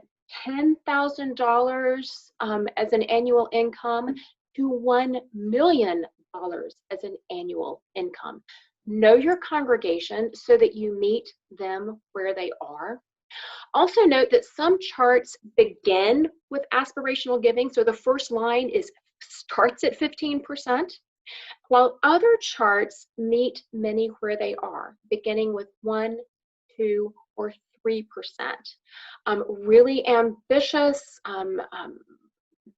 $10,000 as an annual income to $1 million as an annual income. Know your congregation so that you meet them where they are. Also note that some charts begin with aspirational giving, so the first line starts at 15%, while other charts meet many where they are, beginning with 1, 2, or 3%. Really ambitious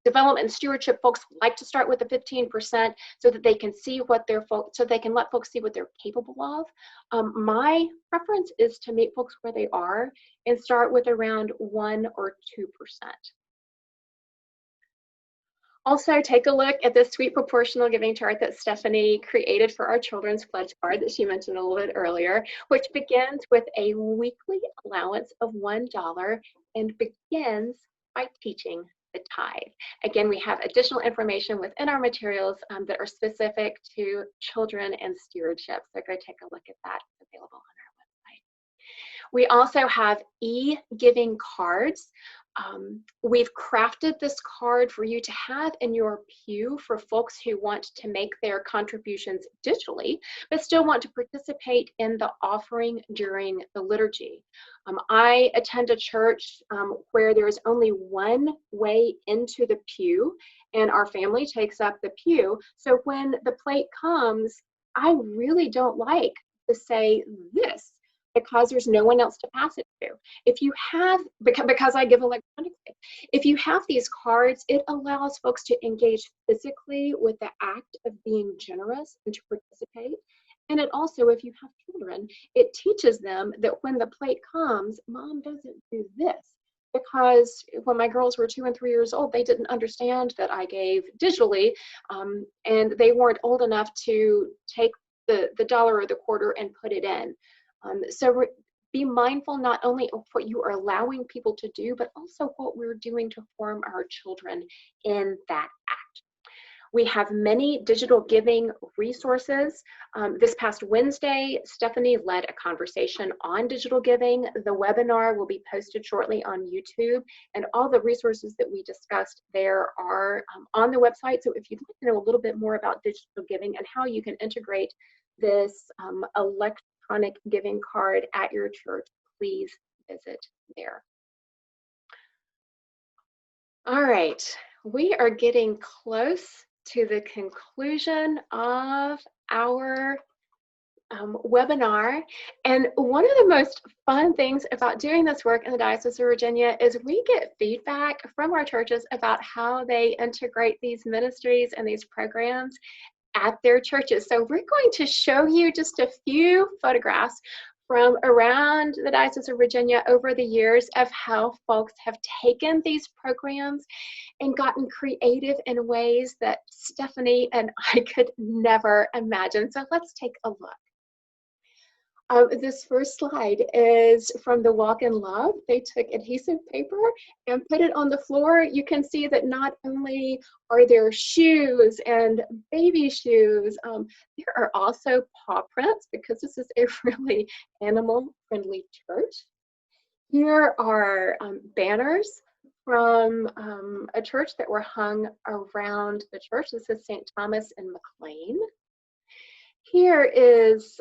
development and stewardship folks like to start with the 15% so that they can see what so they can let folks see what they're capable of. My preference is to meet folks where they are and start with around 1 or 2%. Also, take a look at this sweet proportional giving chart that Stephanie created for our children's pledge card that she mentioned a little bit earlier, which begins with a weekly allowance of $1 and begins by teaching the tithe. Again, we have additional information within our materials that are specific to children and stewardship. So go take a look at that. It's available on our website. We also have e-giving cards. We've crafted this card for you to have in your pew for folks who want to make their contributions digitally, but still want to participate in the offering during the liturgy. I attend a church where there is only one way into the pew, and our family takes up the pew. So when the plate comes, I really don't like to say this, because there's no one else to pass it to. If you have, because I give electronically, if you have these cards, it allows folks to engage physically with the act of being generous and to participate. And it also, if you have children, it teaches them that when the plate comes, mom doesn't do this. Because when my girls were 2 and 3 years old, they didn't understand that I gave digitally, and they weren't old enough to take the dollar or the quarter and put it in. So be mindful not only of what you are allowing people to do, but also what we're doing to form our children in that act. We have many digital giving resources. This past Wednesday, Stephanie led a conversation on digital giving. The webinar will be posted shortly on YouTube, and all the resources that we discussed there are on the website. So if you'd like to know a little bit more about digital giving and how you can integrate this electronic giving card at your church, please visit there. All right, we are getting close to the conclusion of our webinar. And one of the most fun things about doing this work in the Diocese of Virginia is we get feedback from our churches about how they integrate these ministries and these programs at their churches. So we're going to show you just a few photographs from around the Diocese of Virginia over the years of how folks have taken these programs and gotten creative in ways that Stephanie and I could never imagine. So let's take a look. This first slide is from the Walk in Love. They took adhesive paper and put it on the floor. You can see that not only are there shoes and baby shoes, there are also paw prints because this is a really animal-friendly church. Here are banners from a church that were hung around the church. This is St. Thomas in McLean. Here is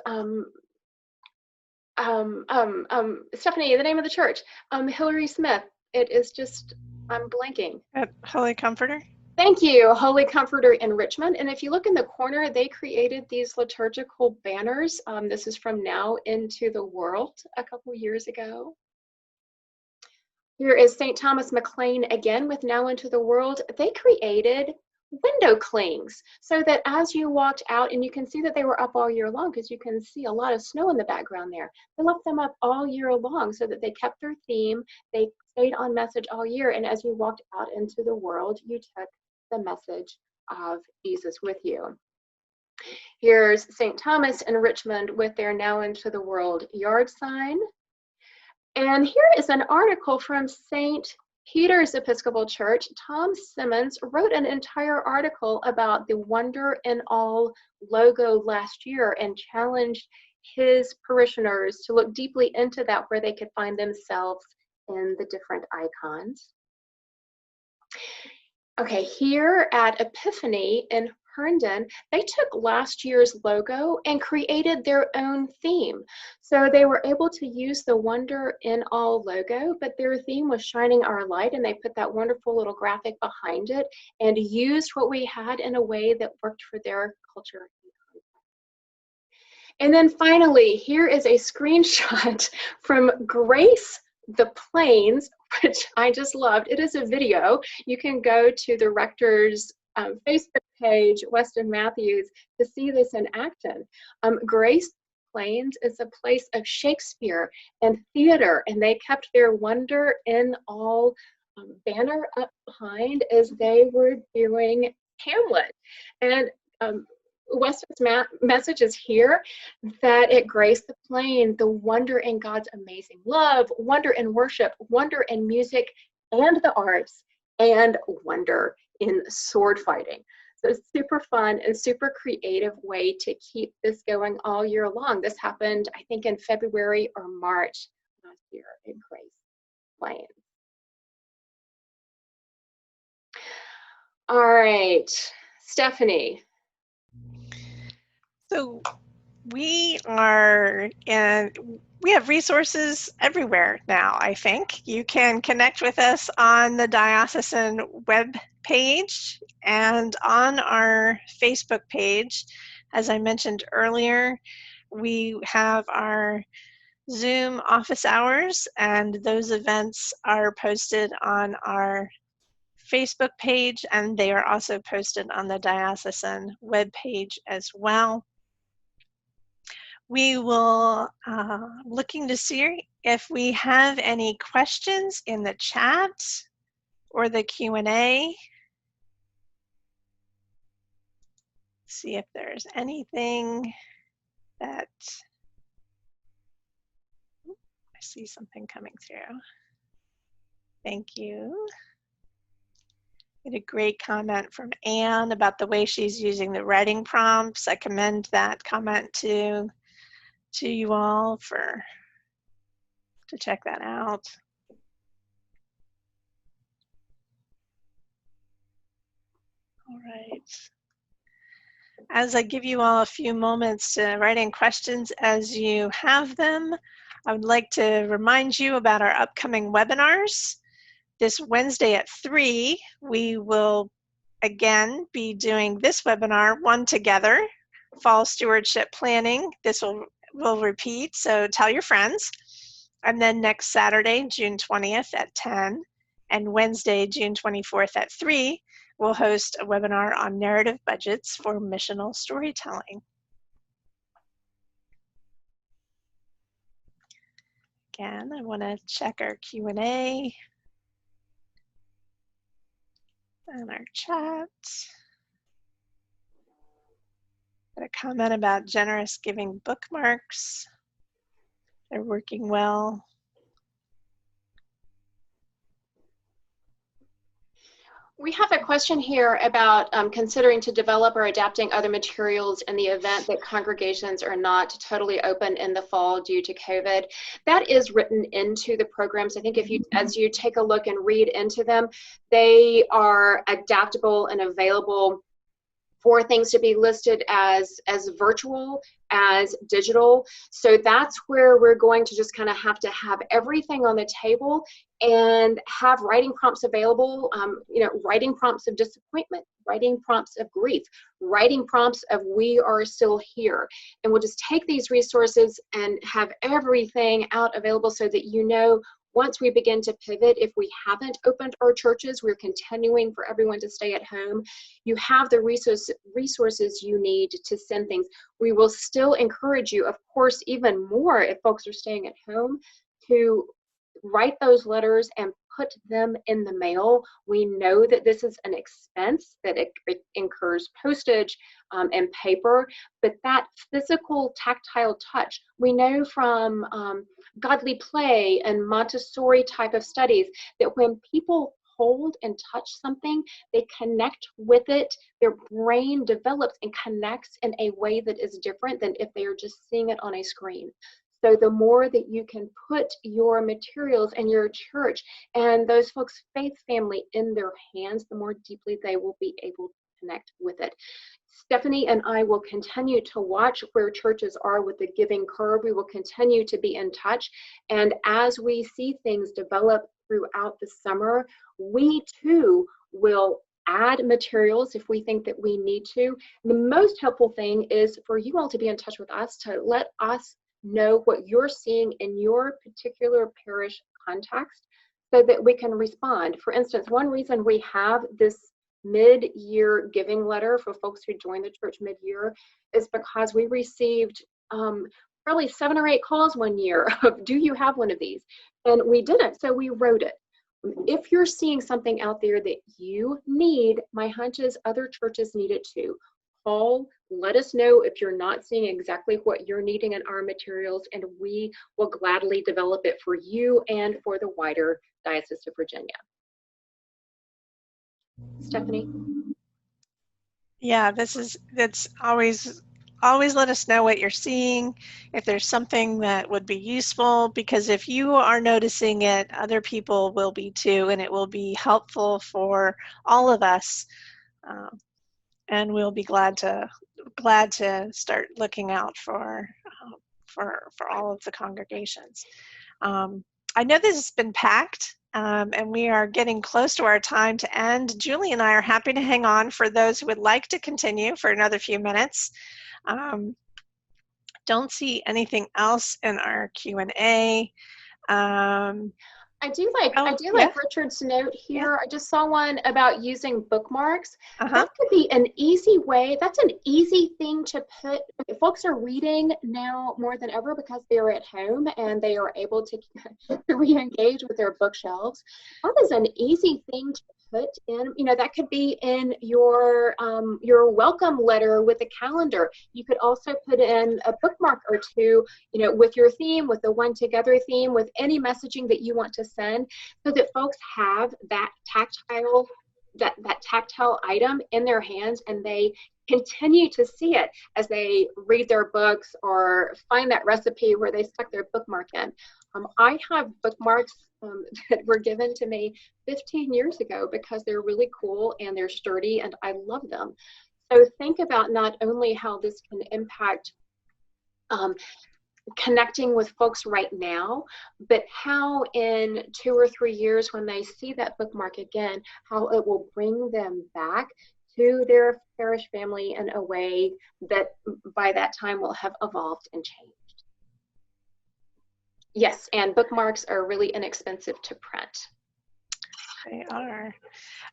Stephanie, the name of the church, Hillary Smith. It is just, I'm blanking. Holy Comforter? Thank you, Holy Comforter in Richmond. And if you look in the corner, they created these liturgical banners. This is from Now Into the World a couple years ago. Here is St. Thomas McLean again with Now Into the World. They created window clings so that as you walked out, and you can see that they were up all year long because you can see a lot of snow in the background there. They left them up all year long so that they kept their theme. They stayed on message all year, and as you walked out into the world, you took the message of Jesus with you. Here's St. Thomas in Richmond with their Now Into the World yard sign. And here is an article from St. Peter's Episcopal Church, Tom Simmons, wrote an entire article about the Wonder in All logo last year and challenged his parishioners to look deeply into that, where they could find themselves in the different icons. Okay, here at Epiphany in Herndon, they took last year's logo and created their own theme. So they were able to use the Wonder in All logo, but their theme was Shining Our Light, and they put that wonderful little graphic behind it and used what we had in a way that worked for their culture. And then finally, here is a screenshot from Grace the Plains, which I just loved. It is a video. You can go to the rector's Facebook page, Weston Matthews, to see this in action. Grace Plains is a place of Shakespeare and theater, and they kept their Wonder in All banner up behind as they were doing Hamlet. And Weston's message is here that at Grace the Plain, the wonder in God's amazing love, wonder in worship, wonder in music and the arts, and wonder in sword fighting. So it's super fun and super creative way to keep this going all year long. This happened, I think, in February or March last year at Grace Plain. All right, Stephanie. So we have resources everywhere now, I think. You can connect with us on the Diocesan web page and on our Facebook page. As I mentioned earlier, we have our Zoom office hours, and those events are posted on our Facebook page, and they are also posted on the Diocesan web page as well. We will looking to see if we have any questions in the chat or the Q&A. See if there's anything that, I see something coming through. Thank you. We had a great comment from Anne about the way she's using the writing prompts. I commend that comment to you all to check that out. All right. As I give you all a few moments to write in questions as you have them, I would like to remind you about our upcoming webinars. This Wednesday at 3, we will again be doing this webinar, One Together, Fall Stewardship Planning. This will repeat, so tell your friends. And then next Saturday, June 20th at 10, and Wednesday, June 24th at 3, we'll host a webinar on narrative budgets for missional storytelling. Again, I want to check our Q&A and our chat. Got a comment about generous giving bookmarks. They're working well. We have a question here about considering to develop or adapting other materials in the event that congregations are not totally open in the fall due to COVID. That is written into the programs. I think if you, as you take a look and read into them, they are adaptable and available for things to be listed as virtual, as digital. So that's where we're going to just kind of have to have everything on the table and have writing prompts available, writing prompts of disappointment, writing prompts of grief, writing prompts of we are still here. And we'll just take these resources and have everything out available so that you know once we begin to pivot, if we haven't opened our churches, we're continuing for everyone to stay at home. You have the resources you need to send things. We will still encourage you, of course, even more if folks are staying at home, to write those letters and put them in the mail. We know that this is an expense, that it incurs postage and paper, but that physical tactile touch, we know from godly play and Montessori type of studies that when people hold and touch something, they connect with it, their brain develops and connects in a way that is different than if they are just seeing it on a screen. So the more that you can put your materials and your church and those folks' faith family in their hands, the more deeply they will be able to connect with it. Stephanie and I will continue to watch where churches are with the giving curve. We will continue to be in touch. And as we see things develop throughout the summer, we too will add materials if we think that we need to. The most helpful thing is for you all to be in touch with us, to let us know what you're seeing in your particular parish context so that we can respond. For instance, one reason we have this mid-year giving letter for folks who join the church mid-year is because we received probably 7 or 8 calls one year of, do you have one of these? And we didn't, so we wrote it. If you're seeing something out there that you need, my hunch is other churches need it too. Call, let us know if you're not seeing exactly what you're needing in our materials, and we will gladly develop it for you and for the wider Diocese of Virginia. Stephanie? Yeah, that's always let us know what you're seeing, if there's something that would be useful, because if you are noticing it, other people will be too, and it will be helpful for all of us, and we'll be glad to start looking out for all of the congregations. I know this has been packed, and we are getting close to our time to end. Julie and I are happy to hang on for those who would like to continue for another few minutes. Don't see anything else in our Q&A. I do like Richard's note here. I just saw one about using bookmarks. That could be an easy way. That's an easy thing to put. Folks are reading now more than ever because they are at home and they are able to re-engage with their bookshelves. That is an easy thing to put in. You know, that could be in your welcome letter with a calendar. You could also put in a bookmark or two, you know, with your theme, with the One Together theme, with any messaging that you want to send, so that folks have that tactile item in their hands, and they continue to see it as they read their books or find that recipe where they stuck their bookmark in. I have bookmarks that were given to me 15 years ago because they're really cool and they're sturdy and I love them. So think about not only how this can impact connecting with folks right now, but how in 2 or 3 years when they see that bookmark again, how it will bring them back to their parish family in a way that by that time will have evolved and changed. Yes, and bookmarks are really inexpensive to print. They are.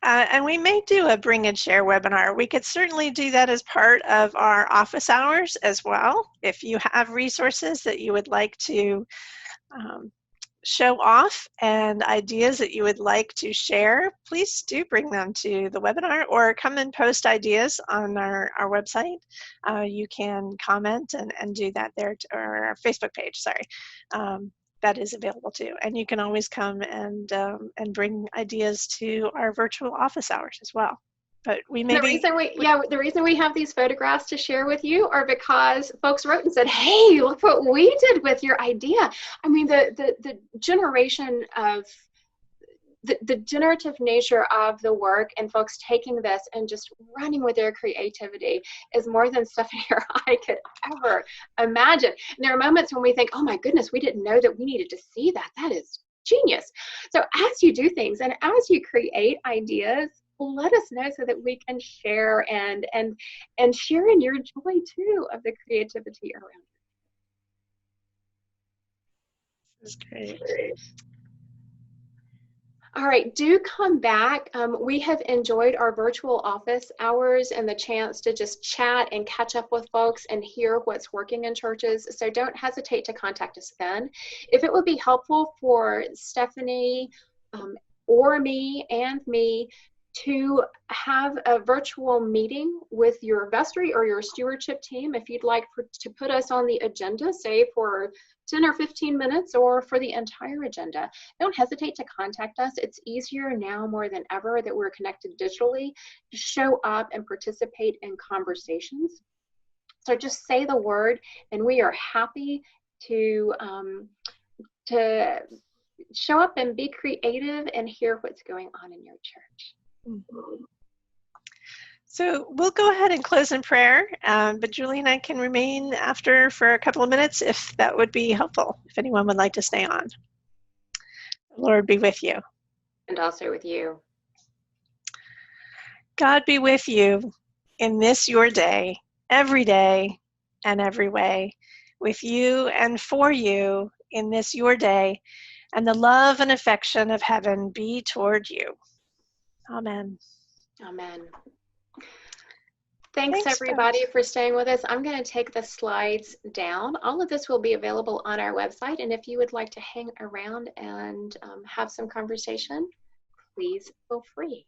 And we may do a bring and share webinar. We could certainly do that as part of our office hours as well. If you have resources that you would like to show off and ideas that you would like to share, please do bring them to the webinar or come and post ideas on our website. You can comment and do that there, or our Facebook page, sorry. That is available too. And you can always come and bring ideas to our virtual office hours as well. But we may the reason we have these photographs to share with you are because folks wrote and said, hey, look what we did with your idea. I mean, the generation of the generative nature of the work and folks taking this and just running with their creativity is more than Stephanie or I could ever imagine. And there are moments when we think, oh my goodness, we didn't know that we needed to see that. That is genius. So as you do things and as you create ideas, let us know so that we can share and share in your joy too of the creativity around it. This is great. All right, do come back. We have enjoyed our virtual office hours and the chance to just chat and catch up with folks and hear what's working in churches. So don't hesitate to contact us then. If it would be helpful for Stephanie or me to have a virtual meeting with your vestry or your stewardship team if you'd like to put us on the agenda, say for 10 or 15 minutes or for the entire agenda. Don't hesitate to contact us. It's easier now more than ever that we're connected digitally to show up and participate in conversations. So just say the word and we are happy to show up and be creative and hear what's going on in your church. So we'll go ahead and close in prayer, but Julie and I can remain after for a couple of minutes if that would be helpful, if anyone would like to stay on. The Lord be with you. And also with you. God be with you in this your day and every way, with you and for you in this your day, and the love and affection of heaven be toward you. Amen. Amen. Thanks everybody for staying with us. I'm going to take the slides down. All of this will be available on our website, and if you would like to hang around and have some conversation, please feel free.